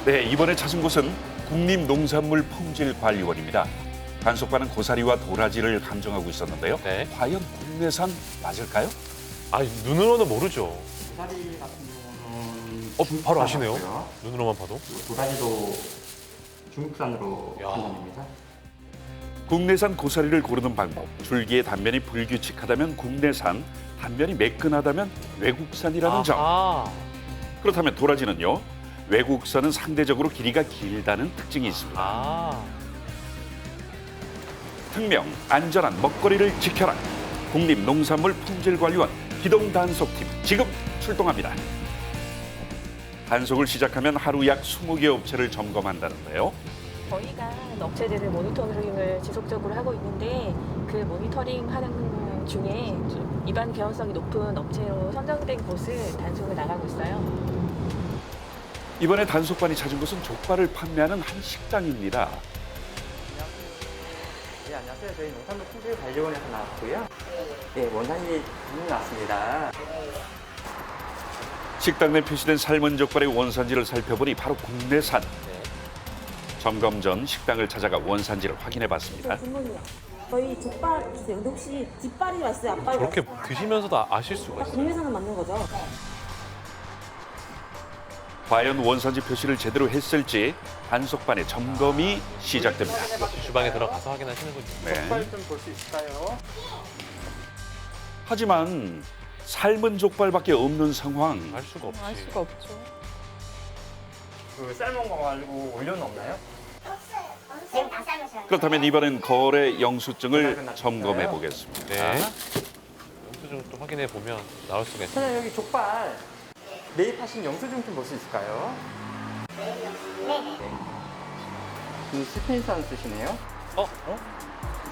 네, 이번에 찾은 곳은 국립농산물품질관리원입니다. 단속반은 고사리와 도라지를 감정하고 있었는데요. 네. 과연 국내산 맞을까요? 아, 눈으로는 모르죠. 도다리 같은 경우는 바로 아시네요. 중국산하고요. 눈으로만 봐도. 도다리도 중국산으로 야. 판단됩니다. 국내산 고사리를 고르는 방법. 줄기의 단면이 불규칙하다면 국내산, 단면이 매끈하다면 외국산이라는 점. 아하. 그렇다면 도라지는요? 외국산은 상대적으로 길이가 길다는 특징이 있습니다. 아. 특명, 안전한 먹거리를 지켜라. 국립농산물품질관리원 기동단속팀 지금 출동합니다. 단속을 시작하면 하루 약 20개 업체를 점검한다는데요. 저희가 업체들을 모니터링을 지속적으로 하고 있는데 그 모니터링 하는 중에 위반 개연성이 높은 업체로 선정된 곳을 단속을 나가고 있어요. 이번에 단속반이 찾은 곳은 족발을 판매하는 한 식당입니다. 네, 안녕하세요. 저희 농산물 품질관리원에서 나왔고요. 네, 원산지 나왔습니다. 식당 내 표시된 삶은 족발의 원산지를 살펴보니 바로 국내산. 점검 전 식당을 찾아가 원산지를 확인해 봤습니다. 부모님이요. 저희 족발 주세요. 근데 혹시 뒷발이 왔어요? 앞발이 저렇게 왔어요? 드시면서도 아실 수가 있어요. 국내산은 맞는 거죠? 과연 원산지 표시를 제대로 했을지 단속반의 점검이 시작됩니다. 주방에 들어가서 확인하시는군요. 네. 족발 좀 볼 수 있을까요? 하지만 삶은 족발밖에 없는 상황. 알 수가 없지. 없죠. 그 삶은 거 말고 올려는 없나요? 지금 다 삶으셔요. 그렇다면 이번엔 거래 영수증을 점검해 보겠습니다. 네. 영수증 또 확인해 보면 나올 수가 있어요. 사장님 여기 족발 매입하신 영수증 좀 볼 수 있을까요? 네네. 이 스페인산 쓰시네요?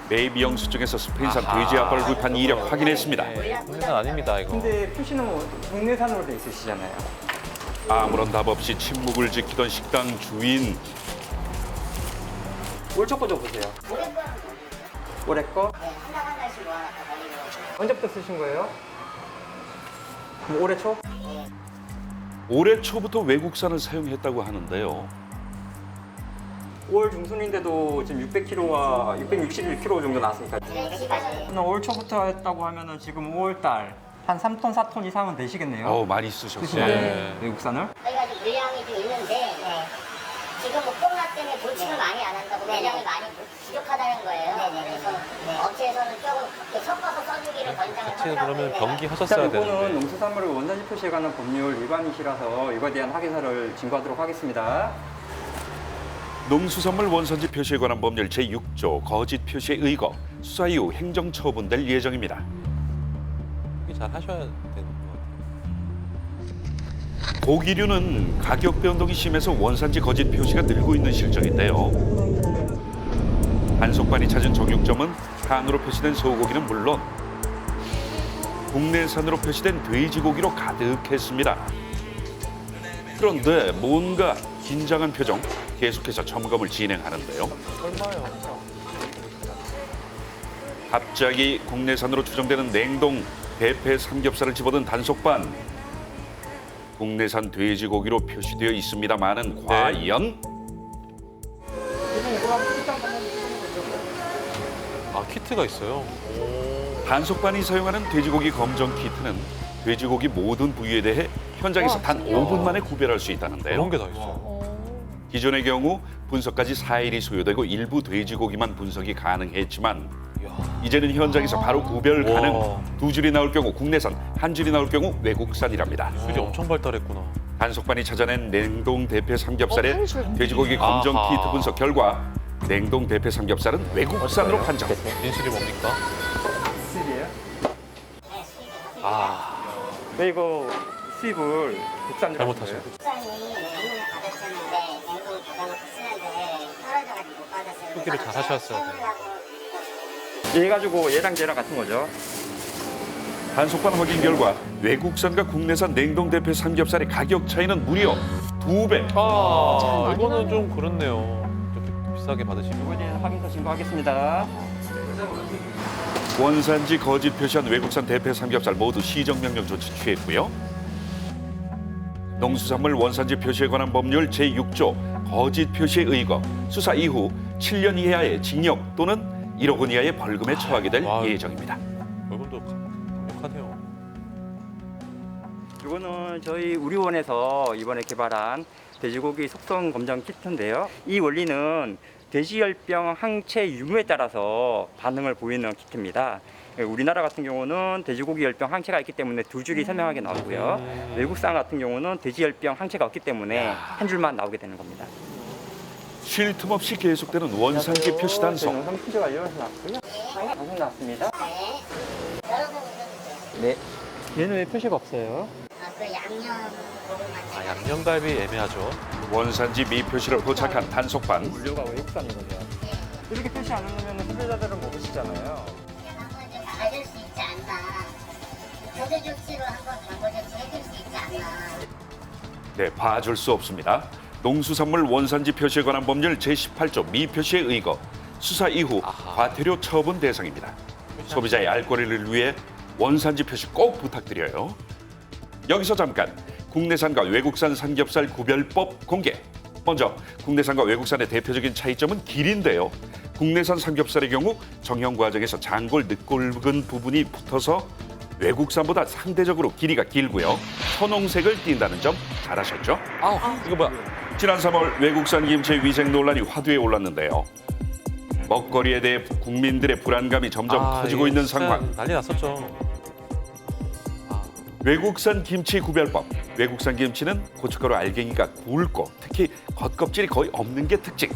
매입 영수증에서 스페인산 아하. 돼지 앞발을 구입한 이력 확인했습니다. 네, 국내산 아닙니다, 이거. 근데 표시는 국내산으로 돼 있으시잖아요. 아무런 답 없이 침묵을 지키던 식당 주인. 올 초거 좀 보세요. 올해 거? 한 달 한 달씩 모아놨다 달리고. 언제부터 쓰신 거예요? 그럼 올해 초? 올해 초부터 외국산을 사용했다고 하는데요. 5월 중순인데도 지금 600kg와 661kg 정도 나왔으니까. 그럼 올 초부터 했다고 하면은 지금 5월 달 한 3톤, 4톤 이상은 되시겠네요. 많이 쓰셨어요. 쓰시나요? 네. 외국산을? 저희가 좀 물량이 좀 있는데 지금 뭐 코로나 때문에 도축을 많이 안 한다고 물량이 많이 부족하다는 거예요. 그래서 업체에서는 조금 이렇게 섞어서 써주기를 권장을 자체는 하더라고요. 그러면 병기 일단 하셨어야 이거는 되는데. 농수산물을 원산지 표시에 관한 법률 위반이시라서 이거에 대한 확인서를 진거하도록 하겠습니다. 농수산물 원산지 표시에 관한 법률 제6조 거짓 표시의 의거 수사 이후 행정 처분될 예정입니다. 잘 하셔야 되는 것 같아요. 고기류는 가격 변동이 심해서 원산지 거짓 표시가 늘고 있는 실정인데요. 단속반이 찾은 정육점은 한으로 표시된 소고기는 물론 국내산으로 표시된 돼지고기로 가득했습니다. 그런데 뭔가 긴장한 표정, 계속해서 점검을 진행하는데요. 얼마요? 갑자기 국내산으로 추정되는 냉동 대패 삼겹살을 집어든 단속반. 국내산 돼지고기로 표시되어 있습니다만은 과연 아, 키트가 있어요. 단속반이 사용하는 돼지고기 검정 키트는 돼지고기 모든 부위에 대해 현장에서 단 5분 만에 구별할 수 있다는데요. 그런 게 다 있어요. 기존의 경우 분석까지 4일이 소요되고 일부 돼지고기만 분석이 가능했지만 이제는 현장에서 바로 구별 가능. 와. 2줄이 나올 경우 국내산, 1줄이 나올 경우 외국산이랍니다. 기술이 엄청 발달했구나. 단속반이 찾아낸 냉동 대패 삼겹살의 돼지고기 검정 아하. 키트 분석 결과 냉동 대패 삼겹살은 외국산으로 판정. 진실이 뭡니까? 수입이에요? 아, 왜 이거 수입을 국산으로 잘못하세요. 국산이 냉동에 받았었는데 냉동 받아놓고 쓰는데 떨어져가지고 못 받았어요. 표기를 잘 하셨어야 돼요. 얘 가지고 얘랑 쟤랑 같은 거죠. 단속반 확인 결과 외국산과 국내산 냉동 대패 삼겹살의 가격 차이는 무려 2배. 아, 이거는 좀 그렇네요. 좀 비싸게 받으시면. 이거에 대한 확인서 진거하겠습니다. 원산지 거짓 표시한 외국산 대패 삼겹살 모두 시정명령 조치 취했고요. 농수산물 원산지 표시에 관한 법률 제6조 거짓 표시에 의거 수사 이후 7년 이하의 징역 또는 1억 원 이하의 벌금에 처하게 될 와. 예정입니다. 얼굴도 강력하네요. 이거는 저희 우리원에서 이번에 개발한 돼지고기 속성 검정 키트인데요. 이 원리는 돼지열병 항체 유무에 따라서 반응을 보이는 키트입니다. 우리나라 같은 경우는 돼지고기 열병 항체가 있기 때문에 두 줄이 선명하게 나오고요. 외국산 같은 경우는 돼지열병 항체가 없기 때문에 한 줄만 나오게 되는 겁니다. 쉴 틈 없이 계속되는 원산지 표시 단속. 영상 표시 완료해서 나왔고요. 방송 나왔습니다. 네. 여러분 이거 네. 얘는 왜 표시가 없어요? 그 양념 고구마 양념갈비 애매하죠. 원산지 미표시로 도착한 단속반. 물류가 외국산인 거죠. 이렇게 표시 안 해놓으면 소비자들은 모르시잖아요. 한번 좀 가질 수 있지 않나. 조세 조치로 한번 정보 조치 해줄 수 있지 않나. 네, 봐줄 수 없습니다. 농수산물 원산지 표시에 관한 법률 제18조 미표시에 의거 수사 이후 과태료 처분 대상입니다. 소비자의 알 권리를 위해 원산지 표시 꼭 부탁드려요. 여기서 잠깐 국내산과 외국산 삼겹살 구별법 공개. 먼저 국내산과 외국산의 대표적인 차이점은 길이인데요. 국내산 삼겹살의 경우 정형 과정에서 장골 늦골근 부분이 붙어서 외국산보다 상대적으로 길이가 길고요. 선홍색을 띈다는 점 잘 아셨죠? 이거 뭐야? 지난 3월 외국산 김치의 위생 논란이 화두에 올랐는데요. 먹거리에 대해 국민들의 불안감이 점점 커지고 있는 상황. 난리 났었죠. 외국산 김치 구별법. 외국산 김치는 고춧가루 알갱이가 굵고 특히 겉껍질이 거의 없는 게 특징.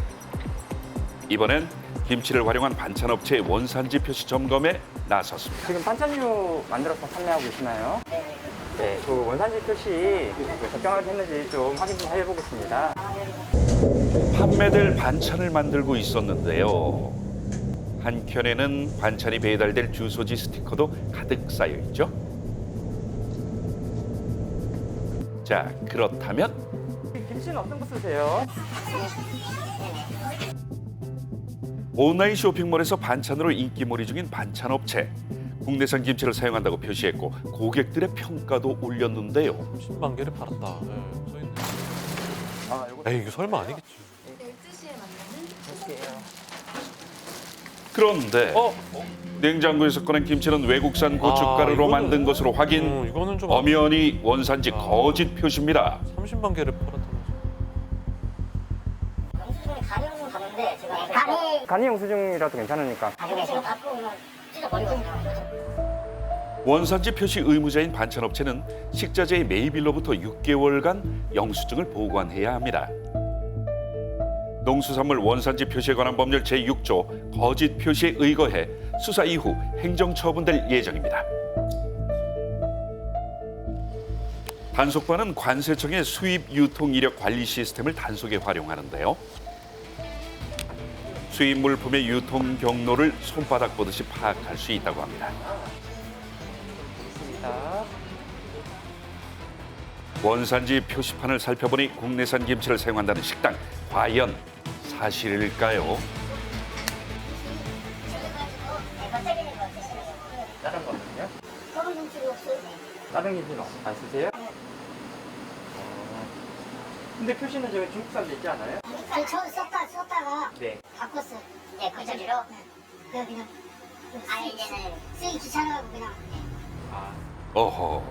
이번엔 김치를 활용한 반찬업체의 원산지 표시 점검에 나섰습니다. 지금 반찬류 만들어서 판매하고 계시나요? 네. 그 원산지 표시 적정하게 했는지 좀 확인 좀 해보겠습니다. 판매될 반찬을 만들고 있었는데요. 한켠에는 반찬이 배달될 주소지 스티커도 가득 쌓여 있죠. 자, 그렇다면 김치는 어떤 거 쓰세요? 온라인 쇼핑몰에서 반찬으로 인기몰이 중인 반찬업체. 국내산 김치를 사용한다고 표시했고 고객들의 평가도 올렸는데요. 10만 개를 팔았다. 네, 써있네. 아, 이거 에이, 이거 설마 아니겠지. 그런데 냉장고에서 꺼낸 김치는 외국산 고춧가루로 이거는- 만든 것으로 확인. 이거는 좀 엄연히 원산지 거짓 표시입니다. 30만 개를 팔았다면서. 영수증이 가려는 가는데 제가 간이 간이 영수증이라도 괜찮으니까. 지금 갖고 오면 찢어버리거든요. 원산지 표시 의무자인 반찬업체는 식자재의 매입일로부터 6개월간 영수증을 보관해야 합니다. 농수산물 원산지 표시에 관한 법률 제6조 거짓 표시에 의거해 수사 이후 행정처분될 예정입니다. 단속반은 관세청의 수입 유통 이력 관리 시스템을 단속에 활용하는데요. 수입 물품의 유통 경로를 손바닥 보듯이 파악할 수 있다고 합니다. 원산지 표시판을 살펴보니 국내산 김치를 사용한다는 식당 과연 사실일까요? 겉절이는 거 드시는 거. 다른 거는요? 소금 김치도 없어요. 다른 김치는 안 쓰세요? 근데 표시는 저기 중국산도 있지 않아요? 그 처음 썼다가 네. 바꿨어요. 네, 겉절이로. 그냥 아니 이제는 쓰기 귀찮아가지고 그냥. 어허,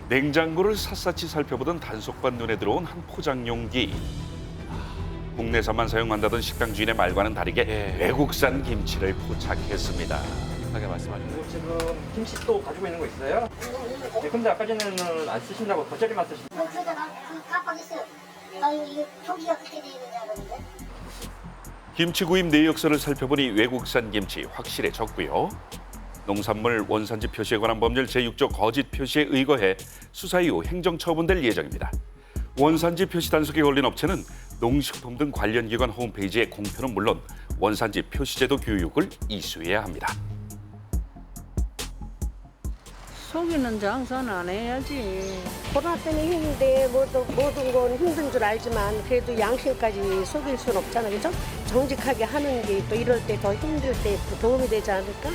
냉장고를 샅샅이 살펴보던 단속반 눈에 들어온 한 포장 용기. 국내산만 사용한다던 식당 주인의 말과는 다르게 예. 외국산 김치를 포착했습니다. 하게 말씀하셨네요. 그리고 지금 김치 또 가지고 있는 거 있어요? 네, 근데 아까 전에는 안 쓰신다고 겉절이만 쓰신다고. 그러다가 깜빡했어요. 아 이거 표기가 그렇게 돼 있는 줄 알았는데. 김치 구입 내역서를 살펴보니 외국산 김치 확실해졌고요. 농산물 원산지 표시에 관한 법률 제6조 거짓 표시에 의거해 수사 이후 행정처분될 예정입니다. 원산지 표시 단속에 걸린 업체는 농식품 등 관련 기관 홈페이지에 공표는 물론 원산지 표시제도 교육을 이수해야 합니다. 속이는 장사는 안 해야지. 코로나 때문에 힘든데 모든 건 힘든 줄 알지만 그래도 양심까지 속일 수는 없잖아요. 그죠? 정직하게 하는 게 또 이럴 때 더 힘들 때 또 도움이 되지 않을까?